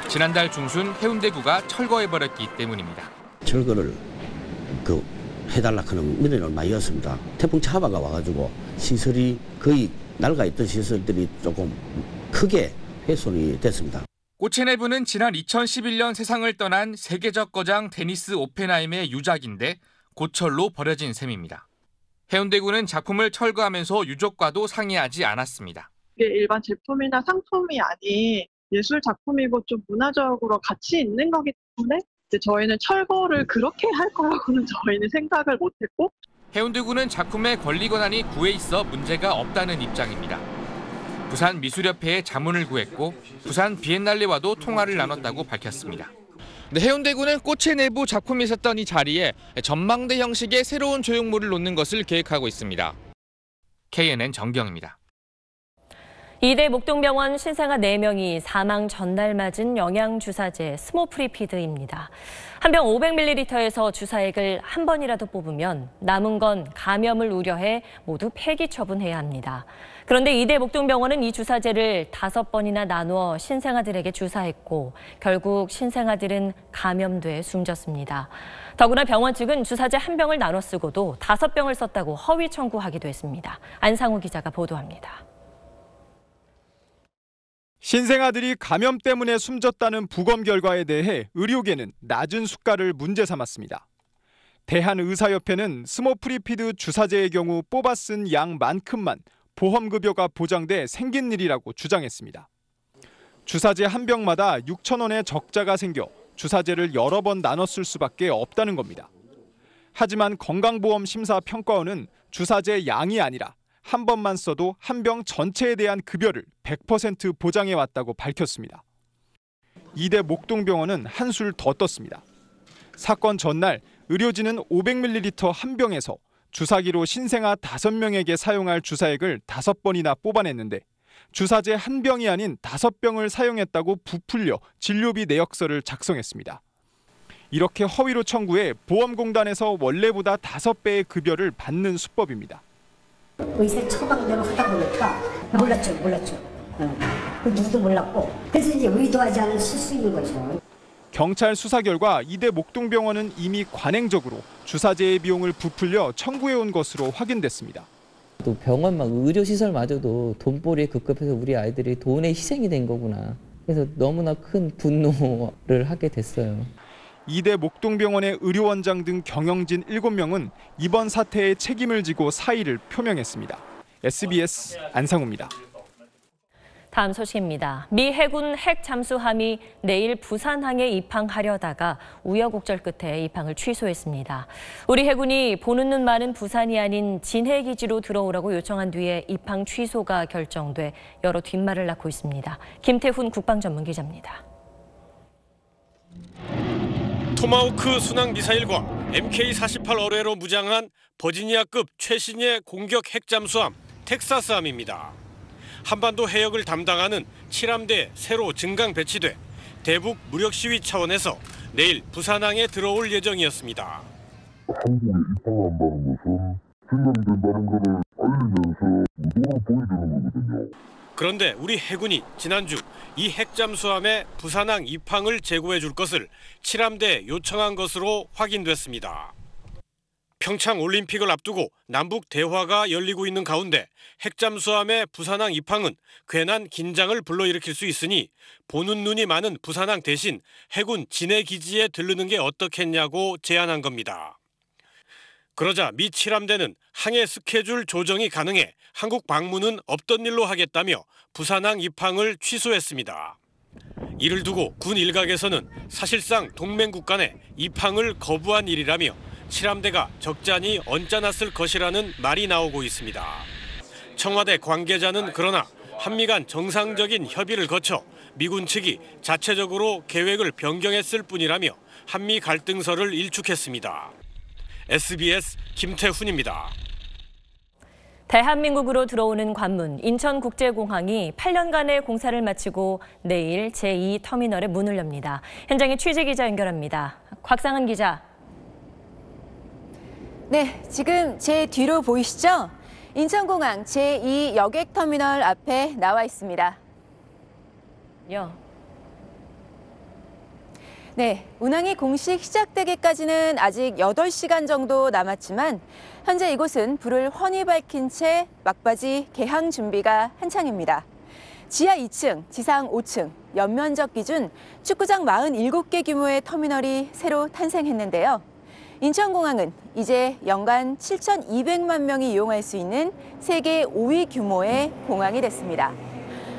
지난달 중순 해운대구가 철거해버렸기 때문입니다.
철거를 해달라 하는 민원을 많이 였습니다. 태풍 차바가 와가지고 시설이 거의 낡아있던 시설들이 조금 크게 훼손이 됐습니다.
꽃의 내부는 지난 2011년 세상을 떠난 세계적 거장 데니스 오펜하임의 유작인데 고철로 버려진 셈입니다. 해운대구는 작품을 철거하면서 유족과도 상의하지 않았습니다.
이게 일반 제품이나 상품이 아닌 예술 작품이고 좀 문화적으로 가치 있는 거기 때문에 이제 저희는 철거를 그렇게 할 거라고는 저희는 생각을 못했고.
해운대구는 작품의 권리 권한이 구에 있어 문제가 없다는 입장입니다. 부산 미술협회에 자문을 구했고 부산 비엔날레와도 통화를 나눴다고 밝혔습니다. 해운대구는 꽃의 내부 작품이 있었던 이 자리에 전망대 형식의 새로운 조형물을 놓는 것을 계획하고 있습니다. KNN 정경입니다.
이대 목동병원 신생아 4명이 사망 전날 맞은 영양주사제 스모프리피드입니다. 한 병 500ml에서 주사액을 한 번이라도 뽑으면 남은 건 감염을 우려해 모두 폐기 처분해야 합니다. 그런데 이대 목동병원은 이 주사제를 5번이나 나누어 신생아들에게 주사했고 결국 신생아들은 감염돼 숨졌습니다. 더구나 병원 측은 주사제 한 병을 나눠 쓰고도 5병을 썼다고 허위 청구하기도 했습니다. 안상우 기자가 보도합니다.
신생아들이 감염 때문에 숨졌다는 부검 결과에 대해 의료계는 낮은 수가를 문제 삼았습니다. 대한의사협회는 스모프리피드 주사제의 경우 뽑아 쓴 양만큼만 보험급여가 보장돼 생긴 일이라고 주장했습니다. 주사제 한 병마다 6,000원의 적자가 생겨 주사제를 여러 번 나눠 쓸 수밖에 없다는 겁니다. 하지만 건강보험심사평가원은 주사제 양이 아니라 한 번만 써도 한 병 전체에 대한 급여를 100% 보장해왔다고 밝혔습니다. 이대 목동병원은 한술 더 떴습니다. 사건 전날 의료진은 500ml 한 병에서 주사기로 신생아 5명에게 사용할 주사액을 5번이나 뽑아냈는데 주사제 한 병이 아닌 5병을 사용했다고 부풀려 진료비 내역서를 작성했습니다. 이렇게 허위로 청구해 보험공단에서 원래보다 5배의 급여를 받는 수법입니다.
의사 처방대로 하다 보니까 몰랐죠. 누구도 몰랐고 그래서 이제 의도하지 않은 실수인 거죠.
경찰 수사 결과 이대 목동병원은 이미 관행적으로 주사제의 비용을 부풀려 청구해온 것으로 확인됐습니다.
또 병원만 의료시설마저도 돈벌이에 급급해서 우리 아이들이 돈에 희생이 된 거구나. 그래서 너무나 큰 분노를 하게 됐어요.
이대 목동병원의 의료원장 등 경영진 7명은 이번 사태에 책임을 지고 사의를 표명했습니다. SBS 안상우입니다.
다음 소식입니다. 미 해군 핵 잠수함이 내일 부산항에 입항하려다가 우여곡절 끝에 입항을 취소했습니다. 우리 해군이 보는 눈 많은 부산이 아닌 진해기지로 들어오라고 요청한 뒤에 입항 취소가 결정돼 여러 뒷말을 낳고 있습니다. 김태훈 국방전문기자입니다.
토마호크 순항 미사일과 MK-48 어뢰로 무장한 버지니아급 최신의 공격 핵잠수함 텍사스함입니다. 한반도 해역을 담당하는 7함대 새로 증강 배치돼 대북 무력 시위 차원에서 내일 부산항에 들어올 예정이었습니다.
한국에 입항한다는 것은 진행된다는 것을 알리면서 의도를 보여주는 거거든요.
그런데 우리 해군이 지난주 이 핵잠수함의 부산항 입항을 제고해 줄 것을 7함대에 요청한 것으로 확인됐습니다. 평창 올림픽을 앞두고 남북 대화가 열리고 있는 가운데 핵잠수함의 부산항 입항은 괜한 긴장을 불러일으킬 수 있으니 보는 눈이 많은 부산항 대신 해군 진해기지에 들르는 게 어떻겠냐고 제안한 겁니다. 그러자 미 7함대는 항해 스케줄 조정이 가능해 한국 방문은 없던 일로 하겠다며 부산항 입항을 취소했습니다. 이를 두고 군 일각에서는 사실상 동맹국 간의 입항을 거부한 일이라며 7함대가 적잖이 언짢았을 것이라는 말이 나오고 있습니다. 청와대 관계자는 그러나 한미 간 정상적인 협의를 거쳐 미군 측이 자체적으로 계획을 변경했을 뿐이라며 한미 갈등설을 일축했습니다. SBS 김태훈입니다.
대한민국으로 들어오는 관문 인천국제공항이 8년간의 공사를 마치고 내일 제2터미널의 문을 엽니다. 현장에 취재기자 연결합니다. 곽상은 기자.
네, 지금 제 뒤로 보이시죠? 인천공항 제2 여객터미널 앞에 나와 있습니다. 네, 운항이 공식 시작되기까지는 아직 8시간 정도 남았지만 현재 이곳은 불을 훤히 밝힌 채 막바지 개항 준비가 한창입니다. 지하 2층, 지상 5층, 연면적 기준 축구장 47개 규모의 터미널이 새로 탄생했는데요. 인천공항은 이제 연간 7,200만 명이 이용할 수 있는 세계 5위 규모의 공항이 됐습니다.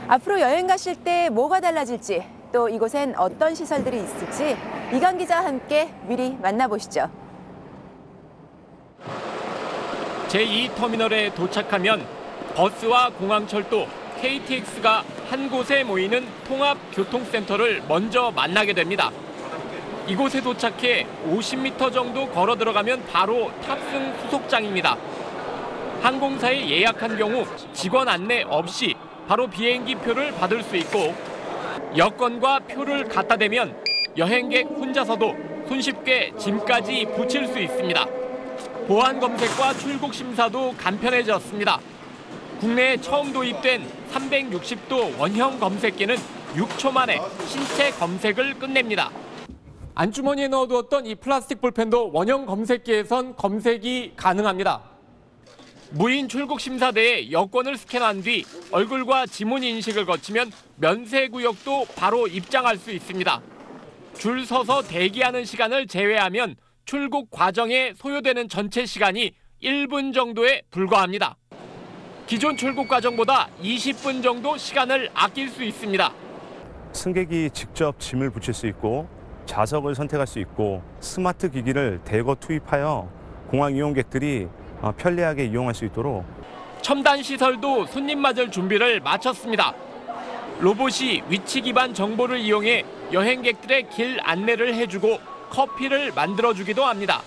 앞으로 여행 가실 때 뭐가 달라질지, 또 이곳엔 어떤 시설들이 있을지 이강 기자와 함께 미리 만나보시죠.
제2터미널에 도착하면 버스와 공항철도, KTX가 한 곳에 모이는 통합교통센터를 먼저 만나게 됩니다. 이곳에 도착해 50m 정도 걸어 들어가면 바로 탑승 수속장입니다. 항공사에 예약한 경우 직원 안내 없이
바로 비행기 표를 받을 수 있고 여권과 표를 갖다 대면 여행객 혼자서도 손쉽게 짐까지 붙일 수 있습니다. 보안 검색과 출국 심사도 간편해졌습니다. 국내에 처음 도입된 360도 원형 검색기는 6초 만에 신체 검색을 끝냅니다. 안주머니에 넣어두었던 이 플라스틱 볼펜도 원형 검색기에선 검색이 가능합니다. 무인 출국 심사대에 여권을 스캔한 뒤 얼굴과 지문 인식을 거치면 면세 구역도 바로 입장할 수 있습니다. 줄 서서 대기하는 시간을 제외하면 출국 과정에 소요되는 전체 시간이 1분 정도에 불과합니다. 기존 출국 과정보다 20분 정도 시간을 아낄 수 있습니다.
승객이 직접 짐을 붙일 수 있고 좌석을 선택할 수 있고 스마트 기기를 대거 투입하여 공항 이용객들이 편리하게 이용할 수 있도록
첨단 시설도 손님 맞을 준비를 마쳤습니다. 로봇이 위치 기반 정보를 이용해 여행객들의 길 안내를 해주고 커피를 만들어주기도 합니다.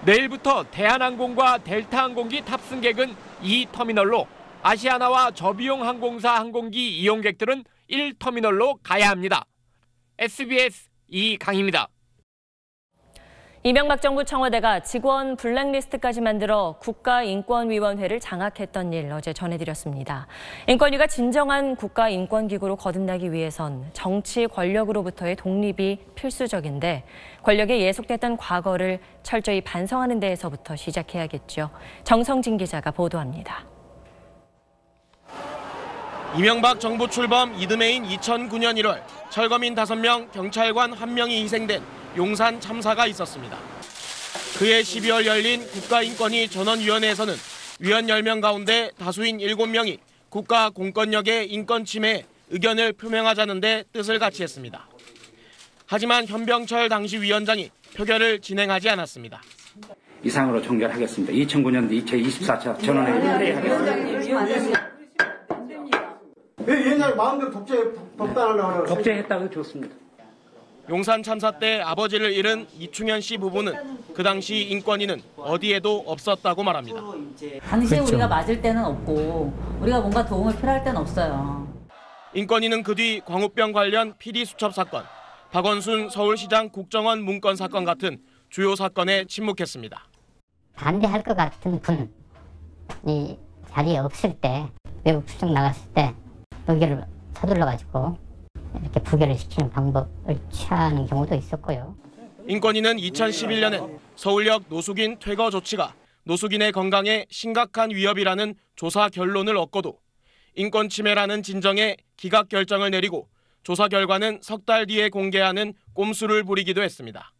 내일부터 대한항공과 델타항공기 탑승객은 2터미널로, 아시아나와 저비용 항공사 항공기 이용객들은 1터미널로 가야 합니다. SBS 이강희입니다.
이명박 정부 청와대가 직원 블랙리스트까지 만들어 국가인권위원회를 장악했던 일 어제 전해드렸습니다. 인권위가 진정한 국가인권기구로 거듭나기 위해선 정치 권력으로부터의 독립이 필수적인데 권력에 예속됐던 과거를 철저히 반성하는 데에서부터 시작해야겠죠. 정성진 기자가 보도합니다.
이명박 정부 출범 이듬해인 2009년 1월 철거민 5명, 경찰관 1명이 희생된 용산 참사가 있었습니다. 그해 12월 열린 국가인권위 전원위원회에서는 위원 10명 가운데 다수인 7명이 국가 공권력의 인권 침해에 의견을 표명하자는 데 뜻을 같이 했습니다. 하지만 현병철 당시 위원장이 표결을 진행하지 않았습니다.
이상으로 종결하겠습니다. 2009년도 2024차 전원회의 하겠습니다.
왜 위원장이 마음대로 독재하려고 그래요?
독재했다고 좋습니다.
용산 참사 때 아버지를 잃은 이충현 씨 부부는 그 당시 인권위는 어디에도 없었다고 말합니다.
당시에 우리가 맞을 때는 없고 우리가 뭔가 도움을 필요할 때는 없어요.
인권위는 그 뒤 광우병 관련 PD 수첩 사건, 박원순 서울시장 국정원 문건 사건 같은 주요 사건에 침묵했습니다.
반대할 것 같은 분이 자리에 없을 때, 외국 출장 나갔을 때 여기를 서둘러가지고 이렇게 부결을 시키는 방법을 취하는 경우도 있었고요.
인권위는 2011년에 서울역 노숙인 퇴거 조치가 노숙인의 건강에 심각한 위협이라는 조사 결론을 얻고도 인권 침해라는 진정에 기각 결정을 내리고 조사 결과는 석 달 뒤에 공개하는 꼼수를 부리기도 했습니다.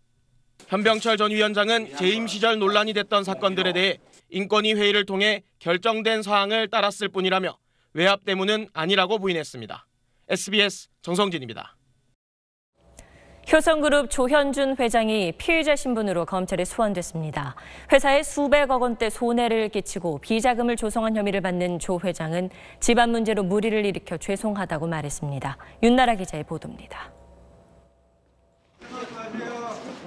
현병철 전 위원장은 재임 시절 논란이 됐던 사건들에 대해 인권위 회의를 통해 결정된 사항을 따랐을 뿐이라며 외압 때문은 아니라고 부인했습니다. SBS 정성진입니다.
효성그룹 조현준 회장이 피의자 신분으로 검찰에 소환됐습니다. 회사에 수백억 원대 손해를 끼치고 비자금을 조성한 혐의를 받는 조 회장은 집안 문제로 무리를 일으켜 죄송하다고 말했습니다. 윤나라 기자의 보도입니다.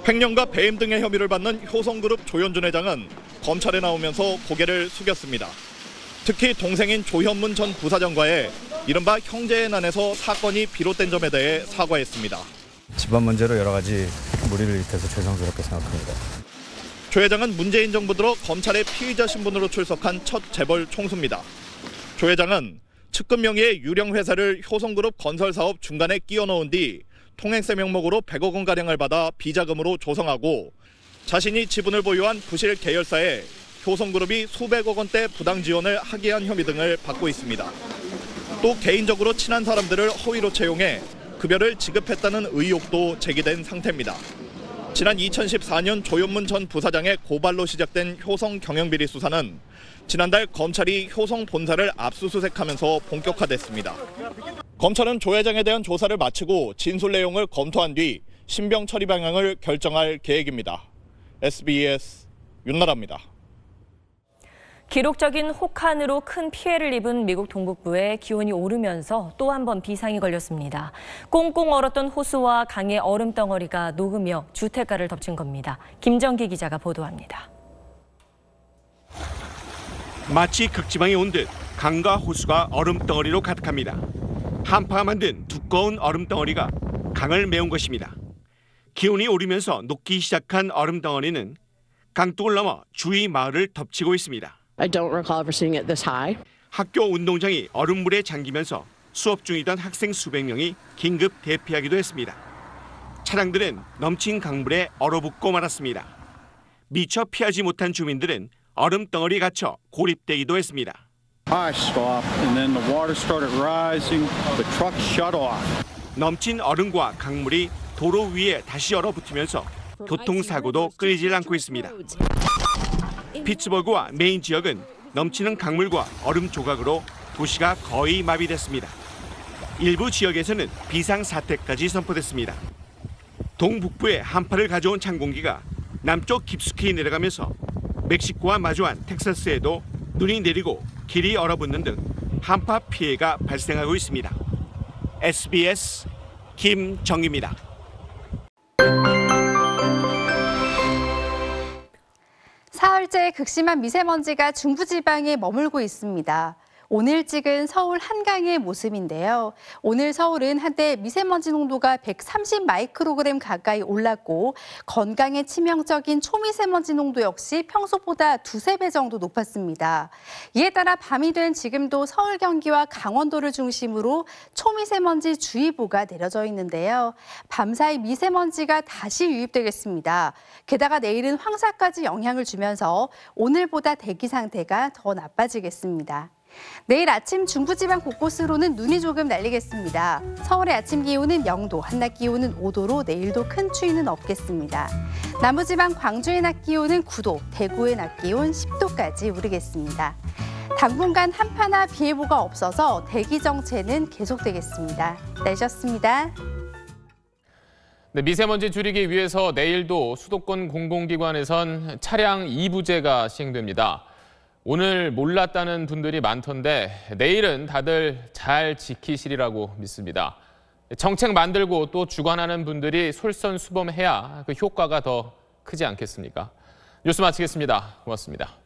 횡령과 배임 등의 혐의를 받는 효성그룹 조현준 회장은 검찰에 나오면서 고개를 숙였습니다. 특히 동생인 조현문 전 부사장과의 이른바 형제의 난에서 사건이 비롯된 점에 대해 사과했습니다.
집안 문제로 여러 가지 무리를 일으켜서 죄송스럽게 생각합니다.
조 회장은 문재인 정부 들어 검찰의 피의자 신분으로 출석한 첫 재벌 총수입니다. 조 회장은 측근 명의의 유령 회사를 효성그룹 건설사업 중간에 끼워 넣은 뒤 통행세 명목으로 100억 원가량을 받아 비자금으로 조성하고 자신이 지분을 보유한 부실 계열사에 효성그룹이 수백억 원대 부당 지원을 하게 한 혐의 등을 받고 있습니다. 또 개인적으로 친한 사람들을 허위로 채용해 급여를 지급했다는 의혹도 제기된 상태입니다. 지난 2014년 조현문 전 부사장의 고발로 시작된 효성 경영비리 수사는 지난달 검찰이 효성 본사를 압수수색하면서 본격화됐습니다. 검찰은 조 회장에 대한 조사를 마치고 진술 내용을 검토한 뒤 신병 처리 방향을 결정할 계획입니다. SBS 윤나라입니다.
기록적인 혹한으로 큰 피해를 입은 미국 동북부에 기온이 오르면서 또 한 번 비상이 걸렸습니다. 꽁꽁 얼었던 호수와 강의 얼음 덩어리가 녹으며 주택가를 덮친 겁니다. 김정기 기자가 보도합니다.
마치 극지방에 온 듯
강과 호수가 얼음덩어리로 가득합니다. 한파가 만든 두꺼운 얼음덩어리가 강을 메운 것입니다. 기온이 오르면서 녹기 시작한 얼음덩어리는 강둑을 넘어 주위 마을을 덮치고 있습니다.
I don't recall ever seeing it this high.
학교 운동장이 얼음물에 잠기면서 수업 중이던 학생 수백 명이 긴급 대피하기도 했습니다. 차량들은 넘친 강물에 얼어붙고 말았습니다. 미처 피하지 못한 주민들은 얼음덩어리에 갇혀 고립되기도 했습니다. 넘친 얼음과 강물이 도로 위에 다시 얼어붙으면서 교통사고도 끊이질 않고 있습니다. 피츠버그와 메인 지역은 넘치는 강물과 얼음 조각으로 도시가 거의 마비됐습니다. 일부 지역에서는 비상사태까지 선포됐습니다. 동북부에 한파를 가져온 찬 공기가 남쪽 깊숙이 내려가면서 멕시코와 마주한 텍사스에도 눈이 내리고 길이 얼어붙는 등 한파 피해가 발생하고 있습니다. SBS 김정입니다.
사흘째 극심한 미세먼지가 중부지방에 머물고 있습니다. 오늘 찍은 서울 한강의 모습인데요. 오늘 서울은 한때 미세먼지 농도가 130 마이크로그램 가까이 올랐고 건강에 치명적인 초미세먼지 농도 역시 평소보다 두세 배 정도 높았습니다. 이에 따라 밤이 된 지금도 서울, 경기와 강원도를 중심으로 초미세먼지 주의보가 내려져 있는데요. 밤사이 미세먼지가 다시 유입되겠습니다. 게다가 내일은 황사까지 영향을 주면서 오늘보다 대기 상태가 더 나빠지겠습니다. 내일 아침 중부지방 곳곳으로는 눈이 조금 날리겠습니다. 서울의 아침 기온은 0도, 한낮 기온은 5도로 내일도 큰 추위는 없겠습니다. 남부지방 광주의 낮 기온은 9도, 대구의 낮 기온 10도까지 오르겠습니다. 당분간 한파나 비 예보가 없어서 대기 정체는 계속되겠습니다. 날씨였습니다.
네, 미세먼지 줄이기 위해서 내일도 수도권 공공기관에선 차량 2부제가 시행됩니다. 오늘 몰랐다는 분들이 많던데 내일은 다들 잘 지키시리라고 믿습니다. 정책 만들고 또 주관하는 분들이 솔선수범해야 그 효과가 더 크지 않겠습니까? 뉴스 마치겠습니다. 고맙습니다.